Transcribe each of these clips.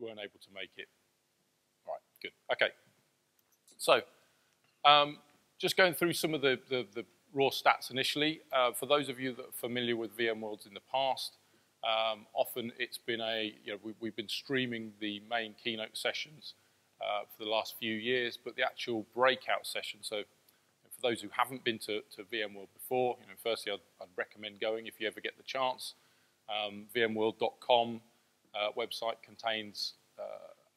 weren't able to make it. All right, good. Okay. So, just going through some of the raw stats initially. For those of you that are familiar with VMworlds in the past, often it's been we've been streaming the main keynote sessions for the last few years, but the actual breakout session, so for those who haven't been to VMworld before, firstly I'd recommend going if you ever get the chance. Vmworld.com website contains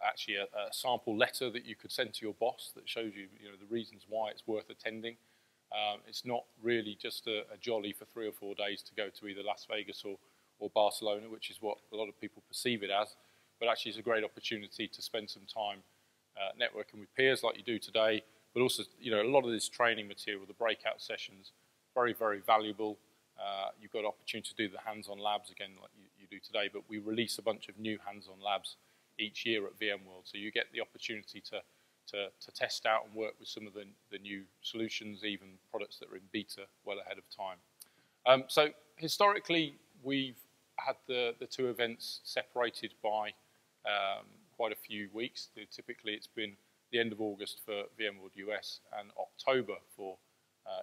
actually a sample letter that you could send to your boss that shows you, the reasons why it's worth attending. It's not really just a jolly for 3 or 4 days to go to either Las Vegas or Barcelona, which is what a lot of people perceive it as, but actually it's a great opportunity to spend some time networking with peers like you do today, but also, a lot of this training material, the breakout sessions, very, very valuable. You've got an opportunity to do the hands-on labs again like you do today, but we release a bunch of new hands-on labs each year at VMworld, so you get the opportunity to test out and work with some of the new solutions, even products that are in beta well ahead of time. So historically, we've had the two events separated by quite a few weeks. Typically, it's been the end of August for VMworld US and October for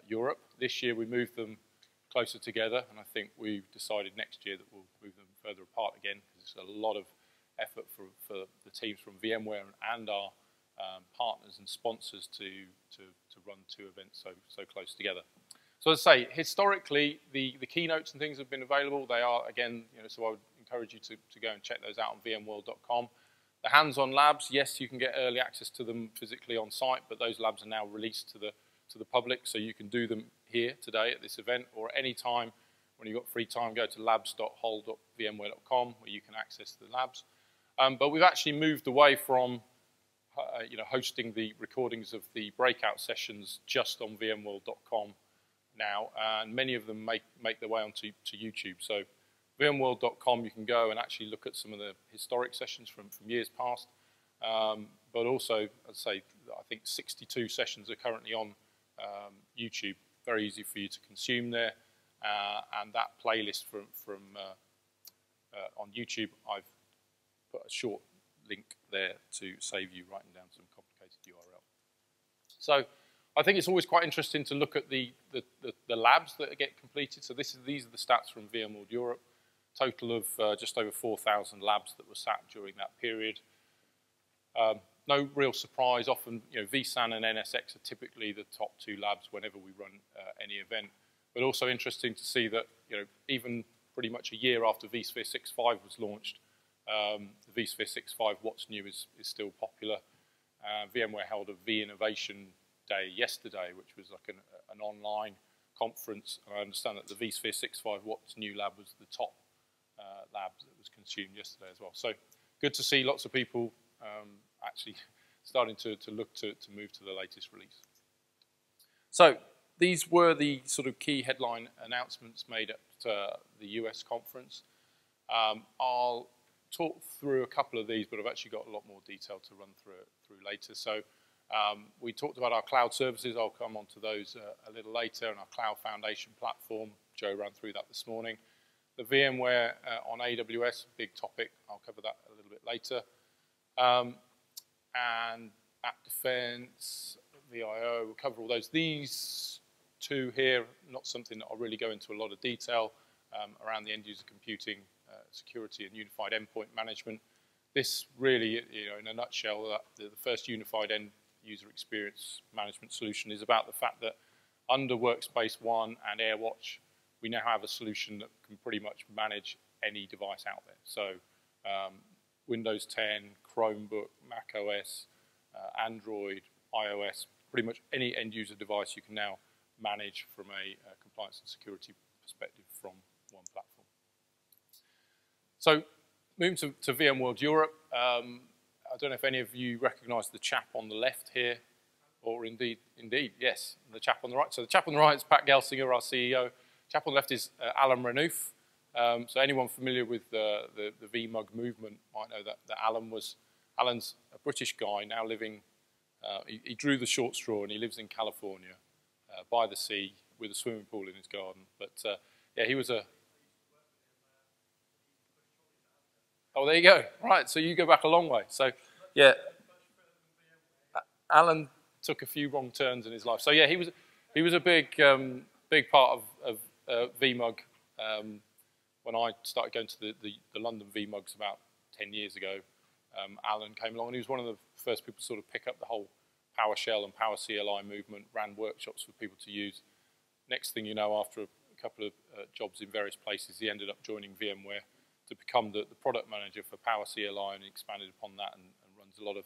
Europe. This year, we moved them closer together, and I think we've decided next year that we'll move them further apart again, because it's a lot of effort for the teams from VMware and our partners and sponsors to run two events so close together. So as I say, historically, the keynotes and things have been available. They are, again, so I would encourage you to go and check those out on vmworld.com. The hands-on labs, yes, you can get early access to them physically on site, but those labs are now released to the public, so you can do them here today at this event, or any time when you've got free time, go to labs.hol.vmware.com where you can access the labs. But we've actually moved away from hosting the recordings of the breakout sessions just on vmworld.com now, and many of them make their way onto YouTube. So vmworld.com, you can go and actually look at some of the historic sessions from years past, but also, I'd say, I think 62 sessions are currently on YouTube. Very easy for you to consume there, and that playlist from on YouTube, I've put a short link there to save you writing down some complicated URL. So I think it's always quite interesting to look at the labs that get completed. So these are the stats from VMworld Europe. Total of just over 4,000 labs that were sat during that period. No real surprise. Often, vSAN and Nsx are typically the top two labs whenever we run any event. But also interesting to see that, even pretty much a year after vSphere 6.5 was launched, the vSphere 6.5 What's New is still popular. VMware held a V-Innovation Day yesterday, which was like an online conference. And I understand that the vSphere 6.5 What's New lab was the top lab that was consumed yesterday as well. So good to see lots of people actually starting to look to move to the latest release. So these were the sort of key headline announcements made at the US conference. I'll talk through a couple of these, but I've actually got a lot more detail to run through later. So we talked about our cloud services. I'll come on to those a little later, and our cloud foundation platform. Joe ran through that this morning. The VMware on AWS, big topic. I'll cover that a little bit later. And App Defense, VIO, we'll cover all those. These two here, not something that I'll really go into a lot of detail around the end-user computing, security, and unified endpoint management. This really, in a nutshell, the first unified end-user experience management solution is about the fact that under Workspace ONE and AirWatch, we now have a solution that can pretty much manage any device out there. So Windows 10, Chromebook, Mac OS, Android, iOS, pretty much any end-user device you can now manage from a compliance and security perspective from one platform. So moving to VMworld Europe, I don't know if any of you recognize the chap on the left here, or indeed, yes, the chap on the right. So the chap on the right is Pat Gelsinger, our CEO. The chap on the left is Alan Renouf. So anyone familiar with the VMUG movement might know that Alan's a British guy now living, he drew the short straw and he lives in California by the sea with a swimming pool in his garden. But yeah, he was a... Oh, there you go. Right, so you go back a long way. So, yeah, Alan took a few wrong turns in his life. So, yeah, he was a big part of VMUG when I started going to the London VMUGs about 10 years ago. Alan came along, and he was one of the first people to sort of pick up the whole PowerShell and PowerCLI movement, ran workshops for people to use. Next thing you know, after a couple of jobs in various places, he ended up joining VMware to become the product manager for PowerCLI, and he expanded upon that and runs a lot of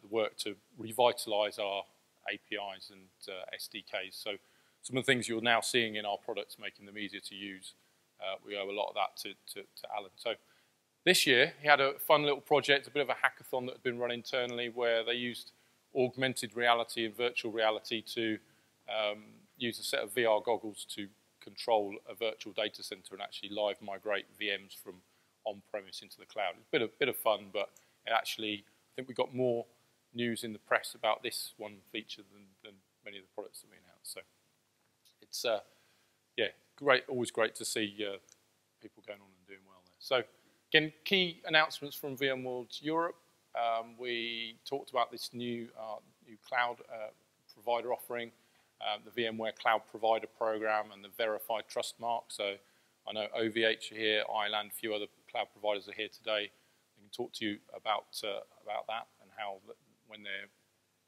the work to revitalise our APIs and SDKs. So some of the things you're now seeing in our products, making them easier to use, we owe a lot of that to Alan. So this year, he had a fun little project, a bit of a hackathon that had been run internally, where they used augmented reality and virtual reality to use a set of VR goggles to control a virtual data center and actually live migrate VMs from on-premise into the cloud. It's a bit of fun, but it actually, I think we got more news in the press about this one feature than many of the products that we announced. So it's, yeah, great, always great to see people going on and doing well there. So again, key announcements from VMworld Europe. We talked about this new cloud provider offering, the VMware Cloud Provider Program, and the Verified Trust Mark. So I know OVH are here, Ireland, a few other cloud providers are here today. They can talk to you about that and how when they're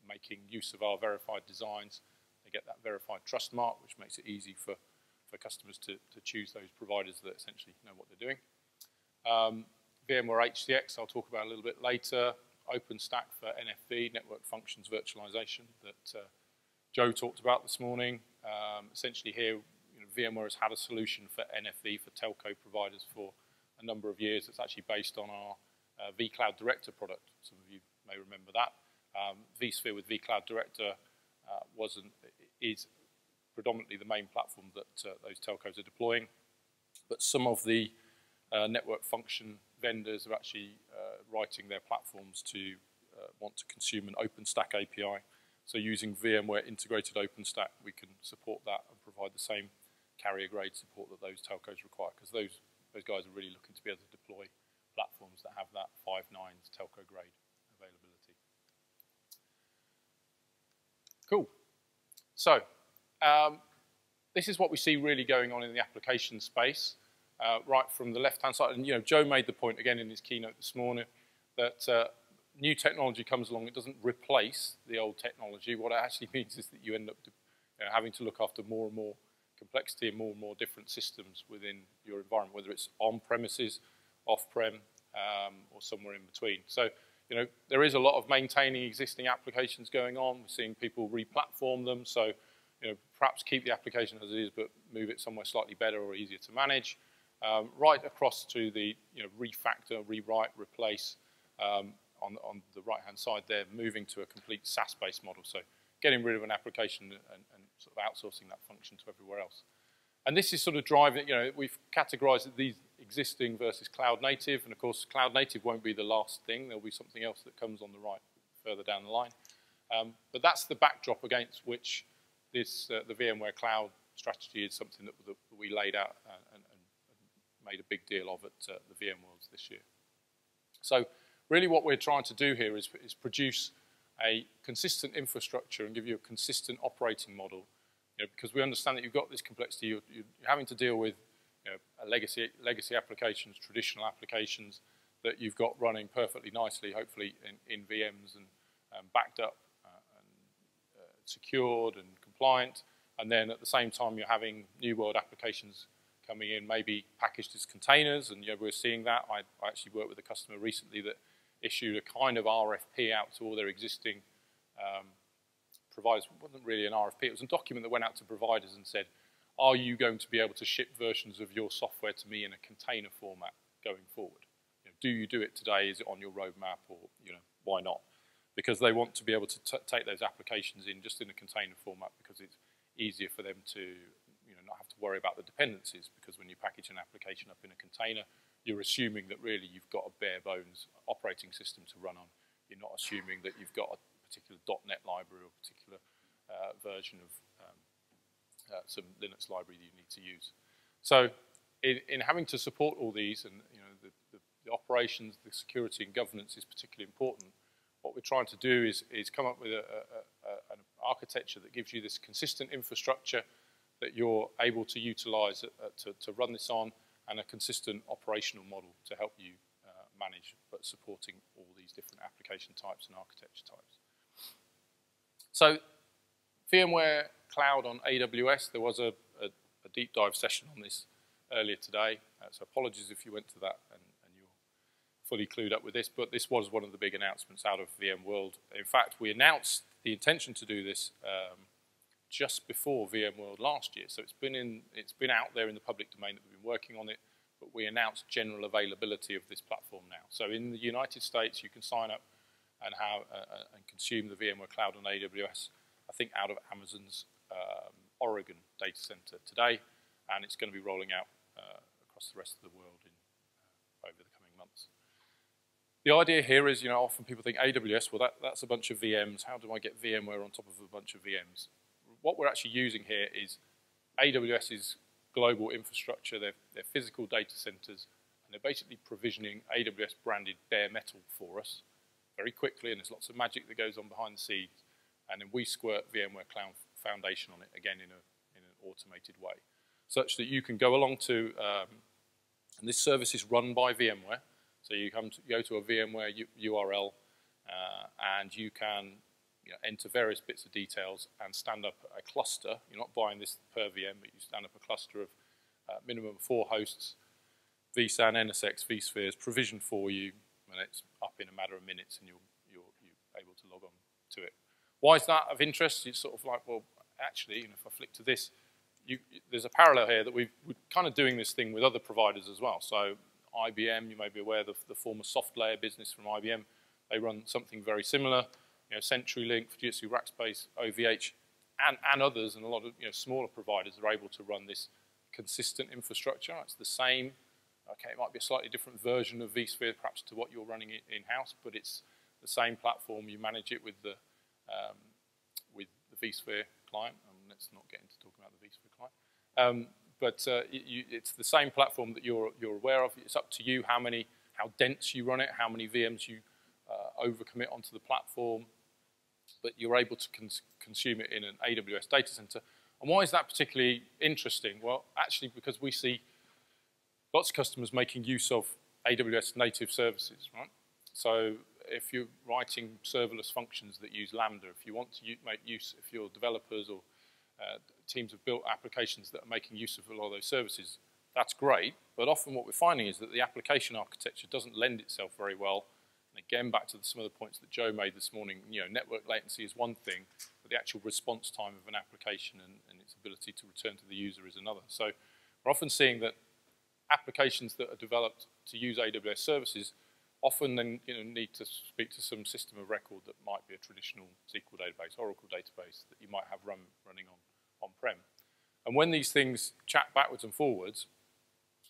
making use of our verified designs, they get that Verified Trust Mark, which makes it easy for customers to choose those providers that essentially know what they're doing. VMware HCX, I'll talk about a little bit later. Openstack for NFV, Network Functions Virtualization, that Joe talked about this morning. Essentially here, VMware has had a solution for NFV for telco providers for a number of years. It's actually based on our vCloud Director product. Some of you may remember that. vSphere with vCloud Director is predominantly the main platform that those telcos are deploying. But some of the network function vendors are actually writing their platforms to want to consume an OpenStack API. So using VMware integrated OpenStack, we can support that and provide the same carrier grade support that those telcos require, because those guys are really looking to be able to deploy platforms that have that 5 nines telco grade availability. Cool. So this is what we see really going on in the application space. Right from the left-hand side, and Joe made the point again in his keynote this morning that new technology comes along, it doesn't replace the old technology. What it actually means is that you end up having to look after more and more complexity and more different systems within your environment, whether it's on-premises, off-prem, or somewhere in between. So, there is a lot of maintaining existing applications going on. We're seeing people re-platform them, so perhaps keep the application as it is, but move it somewhere slightly better or easier to manage. Right across to the refactor, rewrite, replace on the right-hand side there, moving to a complete SaaS-based model. So getting rid of an application and sort of outsourcing that function to everywhere else. And this is sort of driving, we've categorized these existing versus cloud native, and of course cloud native won't be the last thing. There'll be something else that comes on the right further down the line. But that's the backdrop against which this the VMware Cloud strategy is something that we laid out and made a big deal of at the VMworld this year. So really what we're trying to do here is produce a consistent infrastructure and give you a consistent operating model, because we understand that you've got this complexity, you're having to deal with legacy applications, traditional applications that you've got running perfectly nicely, hopefully in VMs and backed up and secured and compliant, and then at the same time you're having new world applications coming in, maybe packaged as containers, and we're seeing that. I actually worked with a customer recently that issued a kind of RFP out to all their existing providers. It wasn't really an RFP, it was a document that went out to providers and said, are you going to be able to ship versions of your software to me in a container format going forward? Do you do it today? Is it on your roadmap, or why not? Because they want to be able to take those applications in just in a container format, because it's easier for them to not have to worry about the dependencies, because when you package an application up in a container, you're assuming that really you've got a bare bones operating system to run on. You're not assuming that you've got a particular .NET library or a particular version of some Linux library that you need to use. So in having to support all these, and the operations, the security and governance is particularly important. What we're trying to do is come up with an architecture that gives you this consistent infrastructure that you're able to utilize to run this on, and a consistent operational model to help you manage, but supporting all these different application types and architecture types. So VMware Cloud on AWS, there was a deep dive session on this earlier today, so apologies if you went to that and you're fully clued up with this, but this was one of the big announcements out of VMworld. In fact, we announced the intention to do this just before VMworld last year, so it's been out there in the public domain that we've been working on it, but we announced general availability of this platform now. So in the United States, you can sign up and consume the VMware Cloud on AWS, I think out of Amazon's Oregon data center today, and it's going to be rolling out across the rest of the world over the coming months. The idea here is, often people think AWS, well, that's a bunch of VMs. How do I get VMware on top of a bunch of VMs? What we're actually using here is AWS's global infrastructure, their physical data centers, and they're basically provisioning AWS branded bare metal for us very quickly, and there's lots of magic that goes on behind the scenes, and then we squirt VMware Cloud Foundation on it, again in an automated way, such that you can go along to, and this service is run by VMware, so you go to a VMware URL, and you can enter various bits of details and stand up a cluster. You're not buying this per VM, but you stand up a cluster of minimum 4 hosts, vSAN, NSX, vSpheres, provisioned for you, and it's up in a matter of minutes, and you're able to log on to it. Why is that of interest? It's sort of like, well, actually, if I flick to this, there's a parallel here that we're kind of doing this thing with other providers as well. So IBM, you may be aware, the former SoftLayer business from IBM, they run something very similar. CenturyLink, Fujitsu Rackspace, OVH, and others, and a lot of smaller providers are able to run this consistent infrastructure. It's the same. Okay, it might be a slightly different version of vSphere, perhaps, to what you're running in-house, but it's the same platform. You manage it with the vSphere client. Let's not get into talking about the vSphere client. It's the same platform that you're aware of. It's up to you how dense you run it, how many VMs you overcommit onto the platform, but you're able to consume it in an AWS data center. And why is that particularly interesting? Well, actually, because we see lots of customers making use of AWS native services, right? So if you're writing serverless functions that use Lambda, if you want to make use, if you're developers or teams have built applications that are making use of a lot of those services, that's great. But often what we're finding is that the application architecture doesn't lend itself very well. And again, back to some of the points that Joe made this morning, network latency is one thing, but the actual response time of an application and its ability to return to the user is another. So we're often seeing that applications that are developed to use AWS services often then need to speak to some system of record that might be a traditional SQL database, Oracle database that you might have running on-prem. And when these things chat backwards and forwards,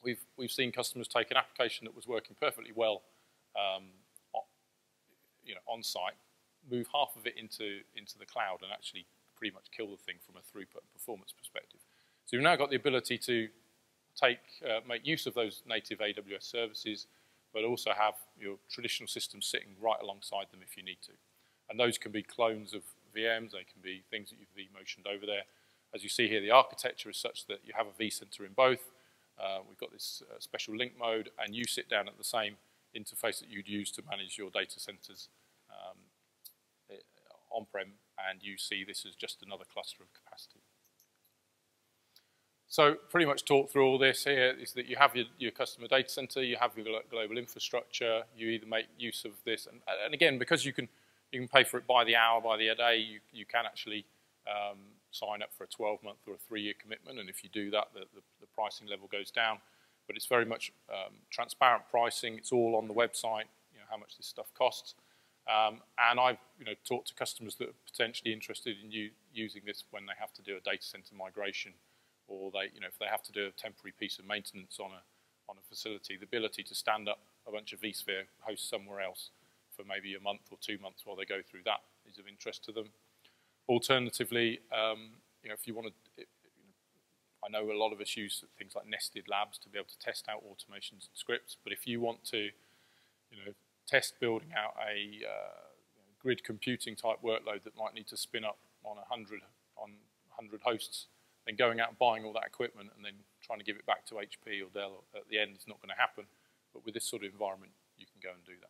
we've seen customers take an application that was working perfectly well on site, move half of it into the cloud and actually pretty much kill the thing from a throughput and performance perspective. So you've now got the ability to make use of those native AWS services, but also have your traditional systems sitting right alongside them if you need to. And those can be clones of VMs, they can be things that you've vMotioned over there. As you see here, the architecture is such that you have a vCenter in both. We've got this special link mode, and you sit down at the same interface that you'd use to manage your data centers on-prem, and you see this as just another cluster of capacity. So pretty much talk through all this here is that you have your customer data center, you have your global infrastructure, you either make use of this, and again, because you can pay for it by the hour, by the day, you can actually sign up for a 12-month or a 3-year commitment, and if you do that, the pricing level goes down. But it's very much transparent pricing. It's all on the website, how much this stuff costs. And I've talked to customers that are potentially interested in using this when they have to do a data center migration, or if they have to do a temporary piece of maintenance on a facility, the ability to stand up a bunch of vSphere hosts somewhere else for maybe a month or 2 months while they go through that is of interest to them. Alternatively, if you want to, I know a lot of us use things like nested labs to be able to test out automations and scripts, but if you want to test building out a grid computing type workload that might need to spin up on 100 hosts, then going out and buying all that equipment and then trying to give it back to HP or Dell at the end is not going to happen. But with this sort of environment, you can go and do that.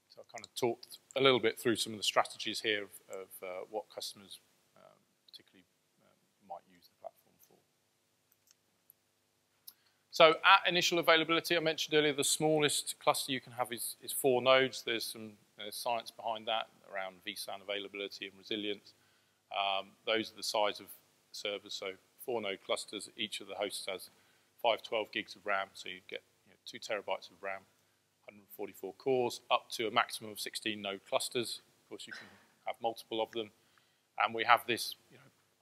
So I kind of talked a little bit through some of the strategies here of what customers particularly might use the platform for. So at initial availability, I mentioned earlier, the smallest cluster you can have is 4 nodes. There's some science behind that around vSAN availability and resilience. Those are the size of servers, so 4 node clusters. Each of the hosts has 512 gigs of RAM, so you get 2 terabytes of RAM, 144 cores, up to a maximum of 16 node clusters. Of course, you can have multiple of them. And we have this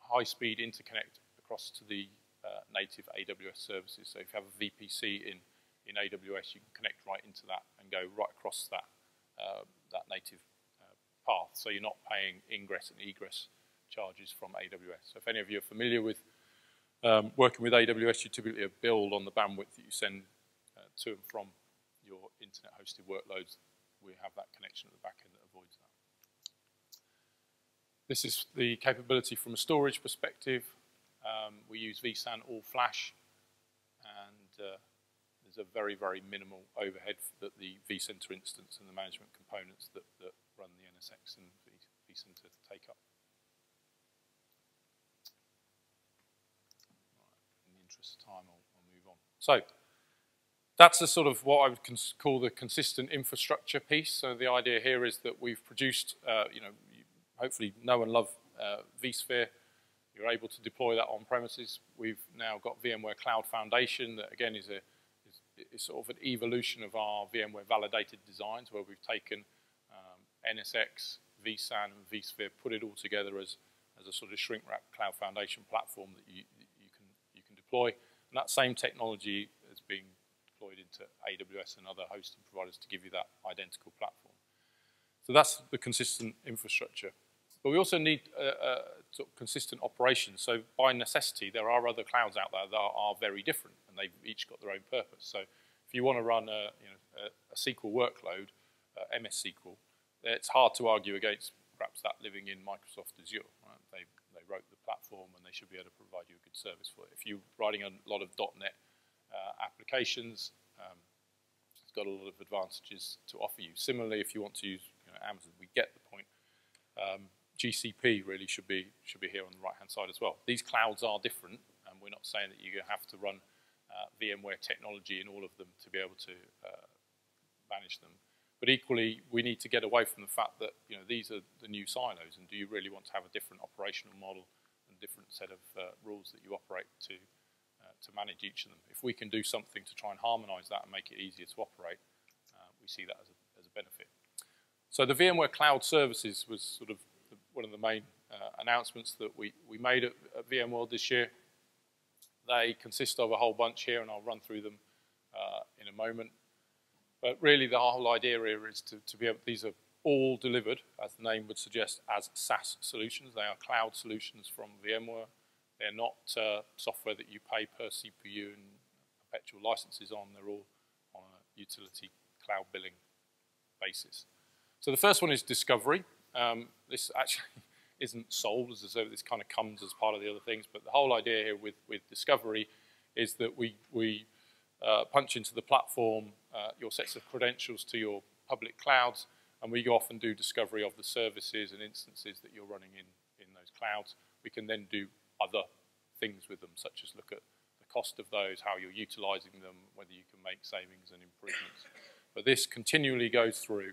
high-speed interconnect across to the native AWS services. So if you have a VPC in AWS, you can connect right into that and go right across that native path. So you're not paying ingress and egress charges from AWS. So if any of you are familiar with working with AWS, you typically have billed on the bandwidth that you send to and from your internet hosted workloads. We have that connection at the back end that avoids that. This is the capability from a storage perspective. We use vSAN all flash, and there's a very, very minimal overhead that the vCenter instance and the management components that run the Nsx and vCenter take up. In the interest of time, I'll move on. So that's the sort of what I would call the consistent infrastructure piece. So the idea here is that we've produced, hopefully know and love vSphere. You're able to deploy that on premises. We've now got VMware Cloud Foundation that again is sort of an evolution of our VMware validated designs, where we've taken NSX, vSAN, and vSphere, put it all together as a sort of shrink wrap Cloud Foundation platform that you can deploy. And that same technology is being deployed into AWS and other hosting providers to give you that identical platform. So that's the consistent infrastructure. But we also need sort of consistent operations. So by necessity, there are other clouds out there that are very different, and they've each got their own purpose. So if you want to run a SQL workload, MS SQL, it's hard to argue against perhaps that living in Microsoft Azure. Right? They wrote the platform, and they should be able to provide you a good service for it. If you're writing a lot of .NET applications, it's got a lot of advantages to offer you. Similarly, if you want to use Amazon, we get the point. GCP really should be here on the right-hand side as well. These clouds are different, and we're not saying that you have to run VMware technology in all of them to be able to manage them. But equally, we need to get away from the fact that these are the new silos, and do you really want to have a different operational model and different set of rules that you operate to manage each of them? If we can do something to try and harmonise that and make it easier to operate, we see that as a benefit. So the VMware Cloud Services was sort of one of the main announcements that we made at VMworld this year. They consist of a whole bunch here, and I'll run through them in a moment. But really the whole idea here is to be able, these are all delivered, as the name would suggest, as SaaS solutions. They are cloud solutions from VMware. They're not software that you pay per CPU and perpetual licenses on. They're all on a utility cloud billing basis. So the first one is discovery. This actually isn't sold, as I said, this kind of comes as part of the other things, but the whole idea here with discovery is that we punch into the platform your sets of credentials to your public clouds, and we go off and do discovery of the services and instances that you're running in those clouds. We can then do other things with them, such as look at the cost of those, how you're utilizing them, whether you can make savings and improvements. But this continually goes through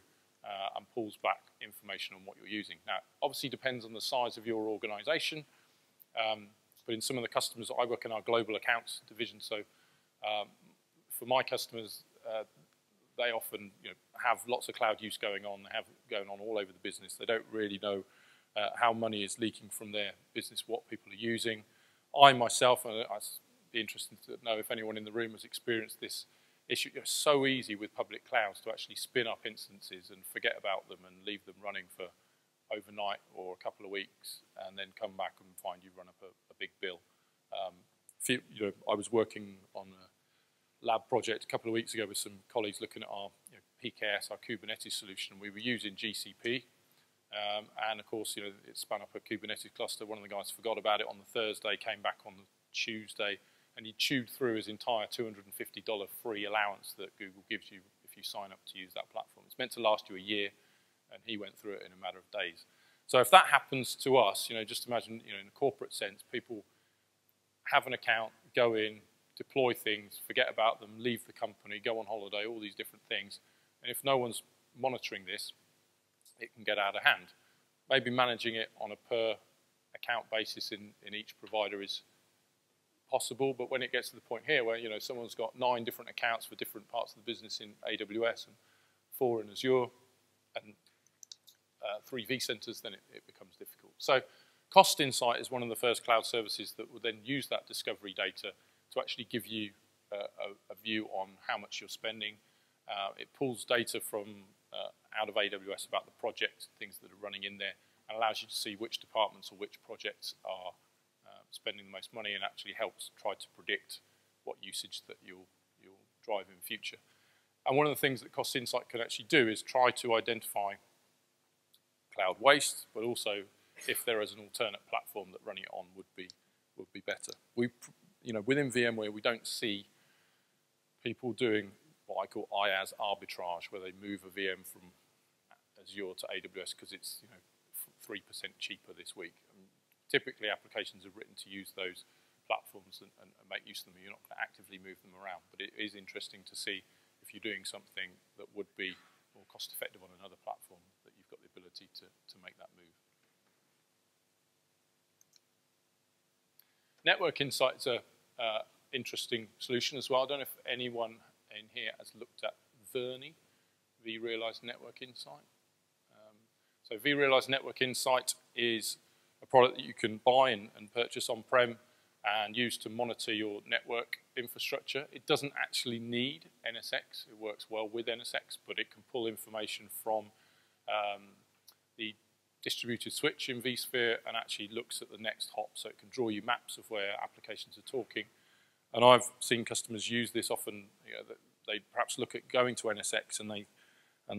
and pulls back information on what you're using. Now, obviously depends on the size of your organization, but in some of the customers, I work in our global accounts division, so for my customers, they often have lots of cloud use going on. They have going on all over the business. They don't really know how money is leaking from their business, what people are using. I myself, I'd be interested to know if anyone in the room has experienced this issue. It's so easy with public clouds to actually spin up instances and forget about them and leave them running for overnight or a couple of weeks, and then come back and find you run up a big bill. I was working on lab project a couple of weeks ago with some colleagues looking at our PKS, our Kubernetes solution. We were using GCP, and of course, it spun up a Kubernetes cluster. One of the guys forgot about it on the Thursday, came back on the Tuesday, and he chewed through his entire $250 free allowance that Google gives you if you sign up to use that platform. It's meant to last you a year, and he went through it in a matter of days. So if that happens to us, just imagine, in a corporate sense, people have an account, go in, deploy things, forget about them, leave the company, go on holiday, all these different things. And if no one's monitoring this, it can get out of hand. Maybe managing it on a per account basis in each provider is possible, but when it gets to the point here where someone's got 9 different accounts for different parts of the business in AWS and 4 in Azure and 3 vCenters, then it becomes difficult. So Cost Insight is one of the first cloud services that will then use that discovery data to actually give you a view on how much you're spending. It pulls data from out of AWS about the projects, things that are running in there, and allows you to see which departments or which projects are spending the most money, and actually helps try to predict what usage that you'll drive in future. And one of the things that Cost Insight can actually do is try to identify cloud waste, but also if there is an alternate platform that running it on would be better. Within VMware, we don't see people doing what I call IaaS arbitrage, where they move a VM from Azure to AWS because it's 3% cheaper this week. Typically, applications are written to use those platforms and make use of them. You're not going to actively move them around, but it is interesting to see if you're doing something that would be more cost-effective on another platform, that you've got the ability to make that move. Network Insight is an interesting solution as well. I don't know if anyone in here has looked at vRealize Network Insight. So vRealize Network Insight is a product that you can buy and purchase on-prem and use to monitor your network infrastructure. It doesn't actually need NSX. It works well with NSX, but it can pull information from the distributed switch in vSphere and actually looks at the next hop, so it can draw you maps of where applications are talking. And I've seen customers use this often. They perhaps look at going to NSX and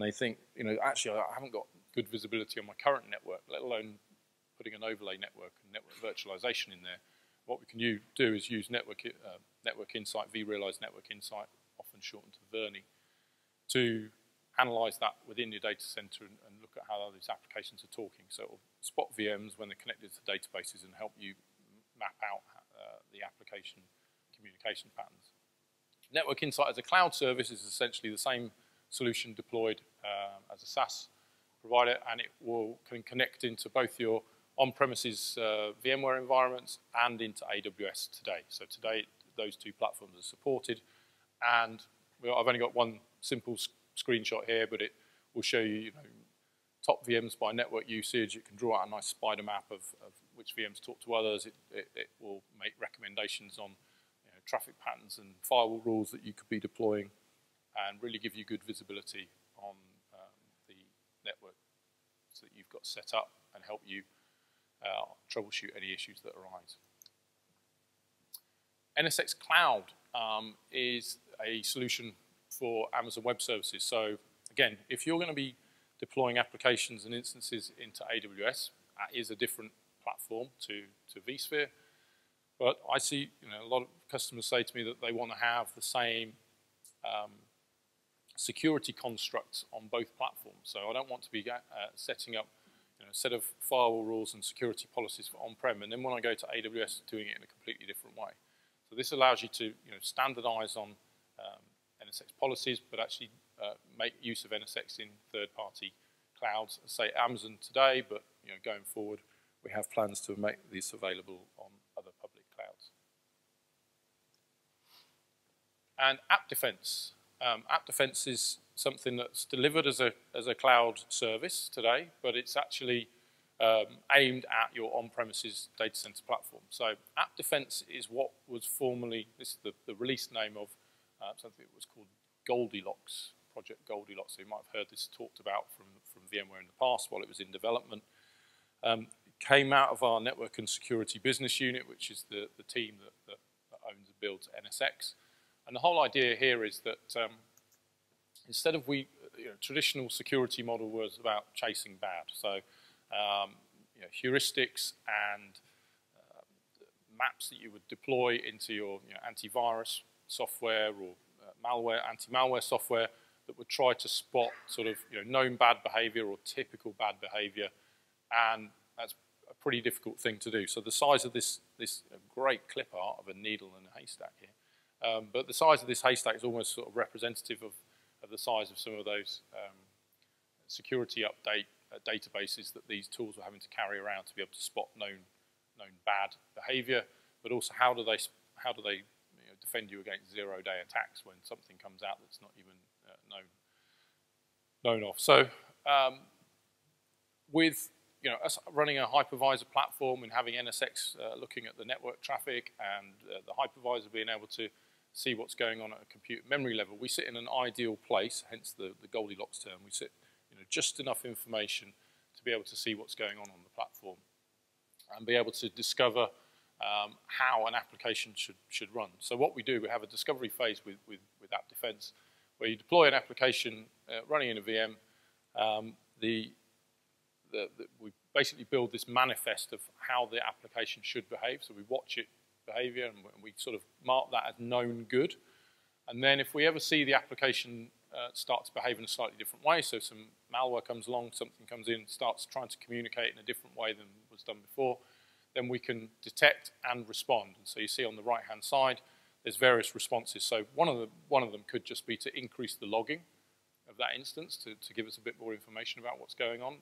they think, actually I haven't got good visibility on my current network, let alone putting an overlay network and network virtualization in there. What we can do is use Network Insight, vRealize Network Insight, often shortened to VRNI, to analyze that within your data center and look at how these applications are talking. So it will spot VMs when they're connected to databases and help you map out the application communication patterns. Network Insight as a cloud service is essentially the same solution deployed as a SaaS provider, and it can connect into both your on-premises VMware environments and into AWS today. So today, those 2 platforms are supported, and I've only got one simple screenshot here, but it will show you, top VMs by network usage. It can draw out a nice spider map of which VMs talk to others. It will make recommendations on traffic patterns and firewall rules that you could be deploying, and really give you good visibility on the network so that you've got set up, and help you troubleshoot any issues that arise. Nsx Cloud is a solution for Amazon Web Services. So again, if you're going to be deploying applications and instances into AWS, that is a different platform to vSphere. But I see a lot of customers say to me that they want to have the same security constructs on both platforms. So I don't want to be setting up a set of firewall rules and security policies for on-prem, and then when I go to AWS, doing it in a completely different way. So this allows you to standardize on NSX policies, but actually make use of NSX in third-party clouds. Say Amazon today, but going forward, we have plans to make this available on other public clouds. And App Defense. App Defense is something that's delivered as a cloud service today, but it's actually aimed at your on-premises data center platform. So App Defense is what was formerly, this is the release name of something that was called Goldilocks, Project Goldilocks. So you might have heard this talked about from VMware in the past while it was in development. It came out of our network and security business unit, which is the team that owns and builds NSX. And the whole idea here is that instead of traditional security model was about chasing bad. So heuristics and maps that you would deploy into your antivirus software or malware, anti-malware software that would try to spot sort of known bad behavior or typical bad behavior, and that's a pretty difficult thing to do. So the size of this great clip art of a needle and a haystack here, but the size of this haystack is almost sort of representative of the size of some of those security update databases that these tools were having to carry around to be able to spot known bad behavior, but also how do they defend you against zero-day attacks when something comes out that's not even known of. So with us running a hypervisor platform and having Nsx looking at the network traffic and the hypervisor being able to see what's going on at a compute memory level, we sit in an ideal place, hence the Goldilocks term. We sit just enough information to be able to see what's going on the platform and be able to discover how an application should run. So what we do, we have a discovery phase with App Defense, where you deploy an application running in a VM. We basically build this manifest of how the application should behave. So we watch it behavior and we sort of mark that as known good. And then if we ever see the application start to behave in a slightly different way, so some malware comes along, something comes in, starts trying to communicate in a different way than was done before, then we can detect and respond. And so you see on the right-hand side, there's various responses. So one of them could just be to increase the logging of that instance to give us a bit more information about what's going on,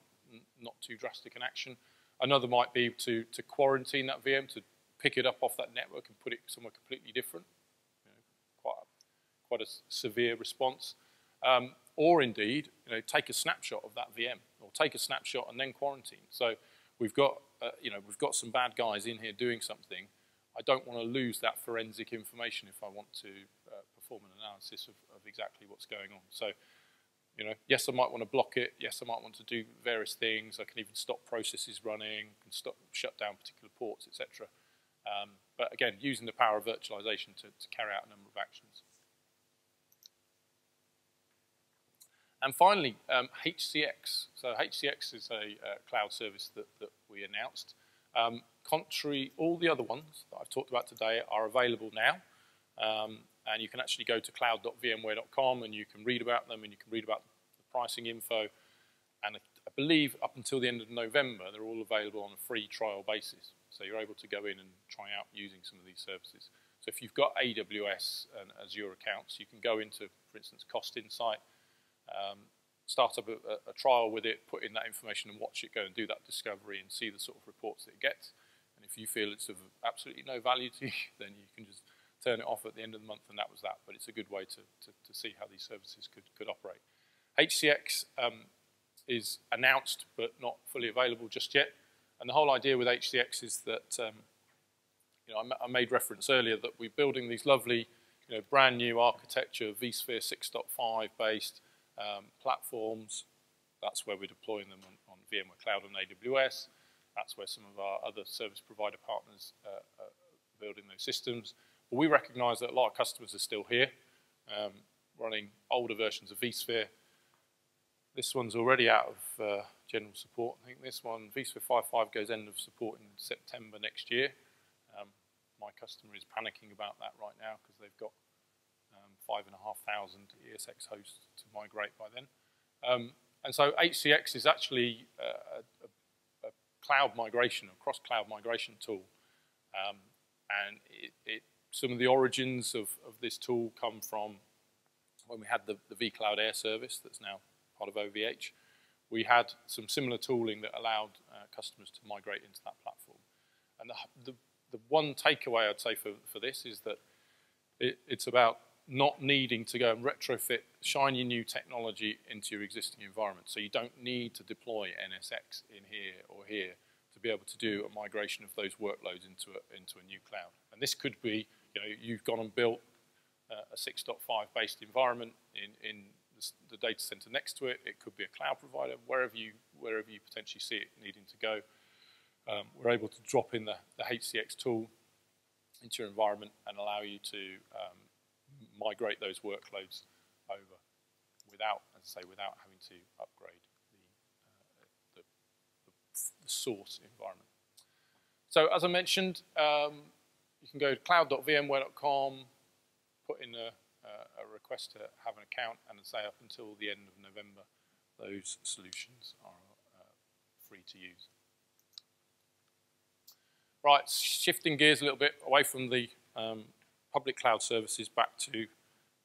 not too drastic an action. Another might be to quarantine that VM, to pick it up off that network and put it somewhere completely different. Quite a severe response. Or indeed, take a snapshot of that VM, or take a snapshot and then quarantine. So we've got some bad guys in here doing something. I don't want to lose that forensic information if I want to perform an analysis of exactly what's going on. So, yes, I might want to block it. Yes, I might want to do various things. I can even stop processes running, can shut down particular ports, etc. But again, using the power of virtualization to carry out a number of actions. And finally, HCX. So HCX is a cloud service that we announced. Contrary, all the other ones that I've talked about today are available now. And you can actually go to cloud.vmware.com and you can read about them and you can read about the pricing info. And I believe up until the end of November, they're all available on a free trial basis. So you're able to go in and try out using some of these services. So if you've got AWS and Azure accounts, you can go into, for instance, Cost Insight, start up a trial with it, put in that information and watch it go and do that discovery and see the sort of reports that it gets. And if you feel it's of absolutely no value to you, then you can just turn it off at the end of the month, and that was that. But it's a good way to see how these services could operate. HCX is announced but not fully available just yet. And the whole idea with HCX is that, I made reference earlier that we're building these lovely, brand new architecture, vSphere 6.5 based platforms. That's where we're deploying them on VMware Cloud and AWS. That's where some of our other service provider partners are building those systems. But we recognize that a lot of customers are still here, running older versions of vSphere. This one's already out of general support. I think this one, vSphere 5.5, goes end of support in September next year. My customer is panicking about that right now because they've got 5,500 ESX hosts to migrate by then. And so HCX is actually a cloud migration, a cross-cloud migration tool. And some of the origins of this tool come from when we had the vCloud Air service that's now part of OVH. We had some similar tooling that allowed customers to migrate into that platform. And the one takeaway I'd say for this is that it's about not needing to go and retrofit shiny new technology into your existing environment. So you don't need to deploy Nsx in here or here to be able to do a migration of those workloads into a new cloud. And this could be, you've gone and built a 6.5 based environment in the data center next to it. It could be a cloud provider, wherever you potentially see it needing to go. We're able to drop in the HCX tool into your environment and allow you to migrate those workloads over without, as I say, without having to upgrade the source environment. So as I mentioned, you can go to cloud.vmware.com, put in a request to have an account, and say up until the end of November, those solutions are free to use. Right, shifting gears a little bit away from the public cloud services back to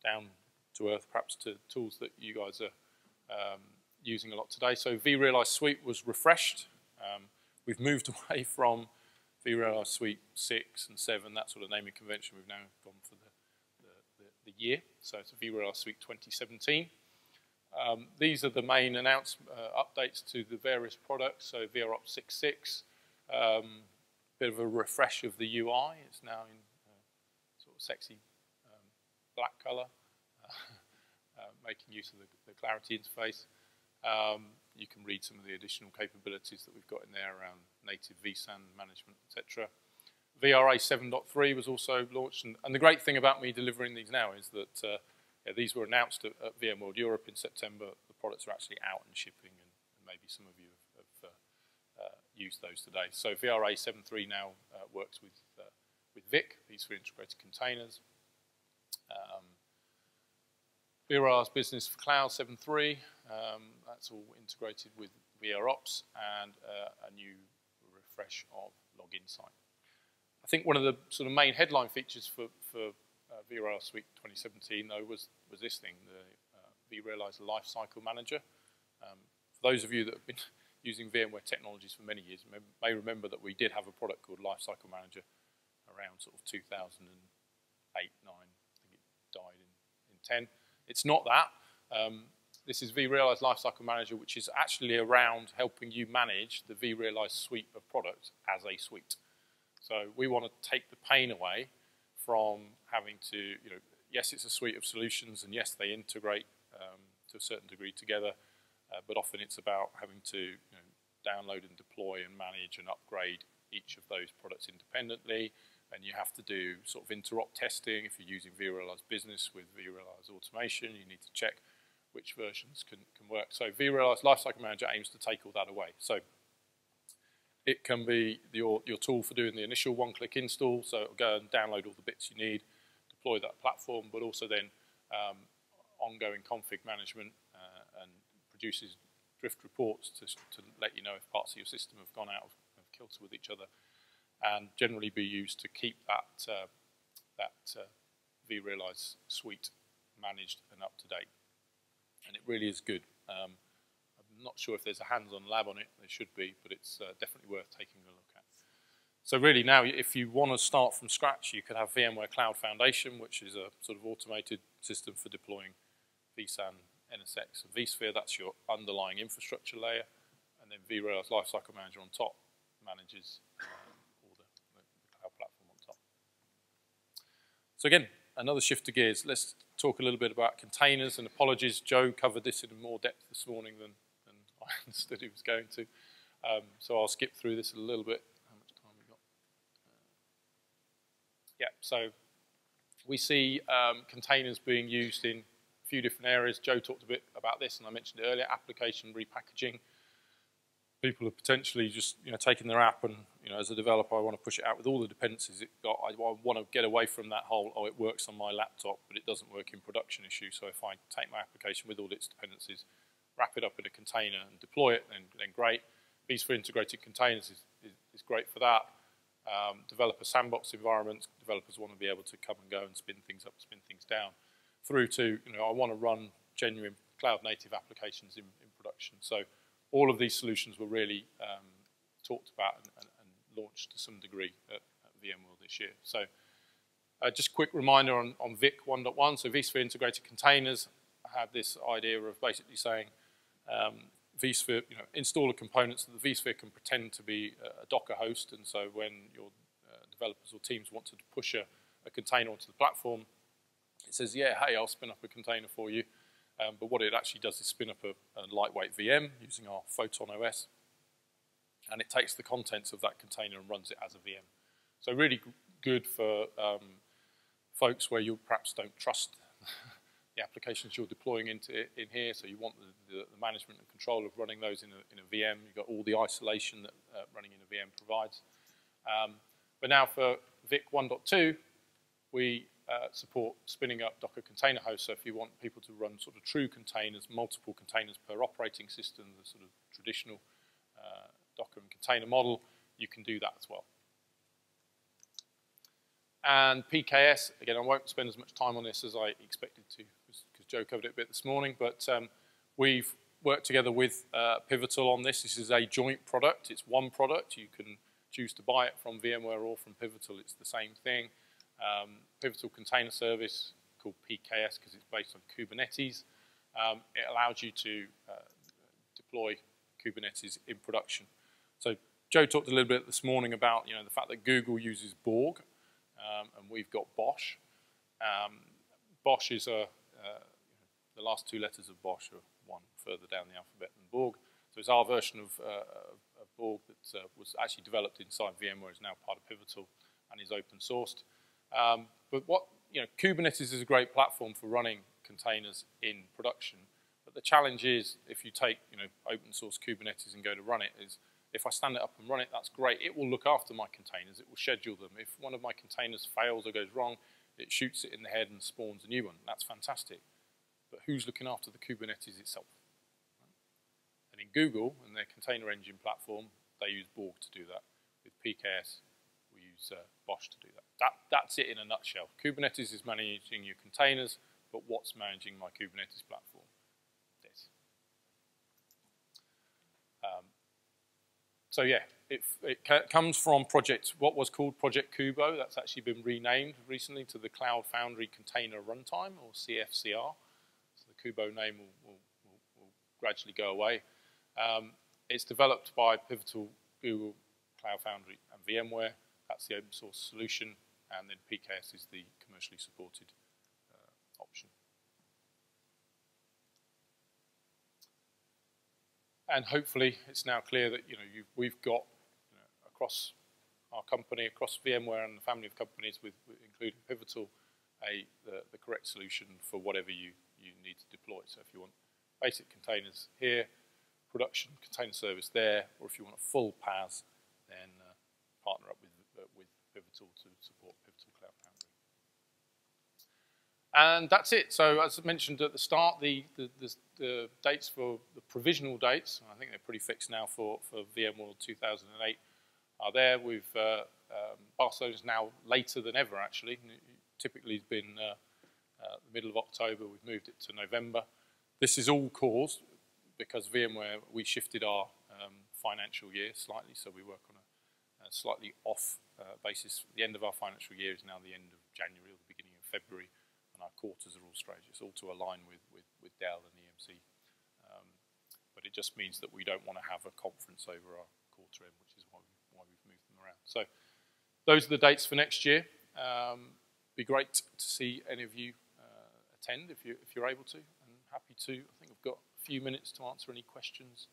down to earth, perhaps to tools that you guys are using a lot today. So vRealize Suite was refreshed. We've moved away from vRealize Suite 6 and 7, that sort of naming convention. We've now gone for the year. So it's vRealize Suite 2017. These are the main updates to the various products. So VROps 6.6, bit of a refresh of the UI. It's now in sort of sexy black color, making use of the Clarity interface. You can read some of the additional capabilities that we've got in there around native vSAN management, etc. VRA 7.3 was also launched, and the great thing about me delivering these now is that yeah, these were announced at VMworld Europe in September. The products are actually out and shipping, and maybe some of you have used those today. So VRA 7.3 now works with VIC, vSphere Integrated Containers. vRealize Business for Cloud 7.3, that's all integrated with VROps, and a new refresh of Log Insight. I think one of the sort of main headline features for vRealize Suite 2017, though, was this thing, the vRealize Lifecycle Manager. For those of you that have been using VMware technologies for many years, may remember that we did have a product called Lifecycle Manager around sort of 2008, 9. I think it died in 10. It's not that. This is vRealize Lifecycle Manager, which is actually around helping you manage the vRealize suite of products as a suite. So we want to take the pain away from having to, yes, it's a suite of solutions, and yes, they integrate to a certain degree together, but often it's about having to download and deploy and manage and upgrade each of those products independently, and you have to do sort of interop testing. If you're using vRealize Business with vRealize Automation, you need to check which versions can work. So vRealize Lifecycle Manager aims to take all that away. So it can be your tool for doing the initial one-click install, so it'll go and download all the bits you need, deploy that platform, but also then ongoing config management and produces drift reports to let you know if parts of your system have gone out of kilter with each other, and generally be used to keep that vRealize suite managed and up to date. And it really is good. I'm not sure if there's a hands-on lab on it. There should be, but it's definitely worth taking a look at. So really now, if you want to start from scratch, you can have VMware Cloud Foundation, which is a sort of automated system for deploying vSAN, Nsx, and vSphere. That's your underlying infrastructure layer. And then vRealize Lifecycle Manager on top manages all the cloud platform on top. So again, another shift of gears. Let's talk a little bit about containers, and apologies, Joe covered this in more depth this morning than I understood he was going to. So I'll skip through this a little bit. How much time we got? Yeah, so we see containers being used in a few different areas. Joe talked a bit about this, and I mentioned it earlier, application repackaging. People are potentially just taking their app, and as a developer, I want to push it out with all the dependencies it got. I want to get away from that whole, it works on my laptop, but it doesn't work in production issue. So if I take my application with all its dependencies, wrap it up in a container and deploy it, then great. vSphere Integrated Containers is great for that. Developer sandbox environments, developers want to be able to come and go and spin things up, spin things down, through to, I want to run genuine cloud-native applications in production. So all of these solutions were really talked about and launched to some degree at VMworld this year. So just a quick reminder on VIC 1.1. So vSphere Integrated Containers had this idea of basically saying vSphere, installer components that the vSphere can pretend to be a Docker host, and so when your developers or teams want to push a container onto the platform, it says, yeah, hey, I'll spin up a container for you. But what it actually does is spin up a lightweight VM using our Photon OS, and it takes the contents of that container and runs it as a VM. So really good for folks where you perhaps don't trust the applications you're deploying in here, so you want the management and control of running those in a VM. You've got all the isolation that running in a VM provides. But now for Vic 1.2, we support spinning up Docker container hosts. So if you want people to run sort of true containers, multiple containers per operating system, the sort of traditional Docker and container model, you can do that as well. And PKS, again, I won't spend as much time on this as I expected to, because Joe covered it a bit this morning, but we've worked together with Pivotal on this. This is a joint product. It's one product. You can choose to buy it from VMware or from Pivotal. It's the same thing. Pivotal Container Service, called PKS because it's based on Kubernetes. It allows you to deploy Kubernetes in production. So Joe talked a little bit this morning about the fact that Google uses Borg, and we've got Bosch. Bosch is the last two letters of Bosch are one further down the alphabet than Borg. So it's our version of Borg that was actually developed inside VMware, is now part of Pivotal and is open sourced. But Kubernetes is a great platform for running containers in production. But the challenge is, if you take open source Kubernetes and go to run it, is if I stand it up and run it, that's great. It will look after my containers. It will schedule them. If one of my containers fails or goes wrong, it shoots it in the head and spawns a new one. That's fantastic. But who's looking after the Kubernetes itself? And in Google and their container engine platform, they use Borg to do that. With PKS, we use Bosch to do that. That's it in a nutshell. Kubernetes is managing your containers, but what's managing my Kubernetes platform? This. So yeah, it comes from what was called Project Kubo. That's actually been renamed recently to the Cloud Foundry Container Runtime, or CFCR. So the Kubo name will gradually go away. It's developed by Pivotal, Google, Cloud Foundry, and VMware. That's the open source solution, and then PKS is the commercially supported option. And hopefully, it's now clear that we've got across our company, across VMware and the family of companies, including Pivotal, the correct solution for whatever you need to deploy. So if you want basic containers here, production container service there, or if you want a full PaaS, then partner up with Pivotal to support Pivotal Cloud Foundry. And that's it. So as I mentioned at the start, the dates for the provisional dates, I think they're pretty fixed now for VMworld 2008, are there. Barcelona's now later than ever, actually. Typically it's been the middle of October. We've moved it to November. This is all caused because VMware, we shifted our financial year slightly, so we work on a slightly off basis. The end of our financial year is now the end of January or the beginning of February, and our quarters are all strange. It's all to align with Dell and EMC. But it just means that we don't want to have a conference over our quarter end, which is why we've moved them around. So those are the dates for next year. Be great to see any of you attend if you're able to, and happy to. I think I've got a few minutes to answer any questions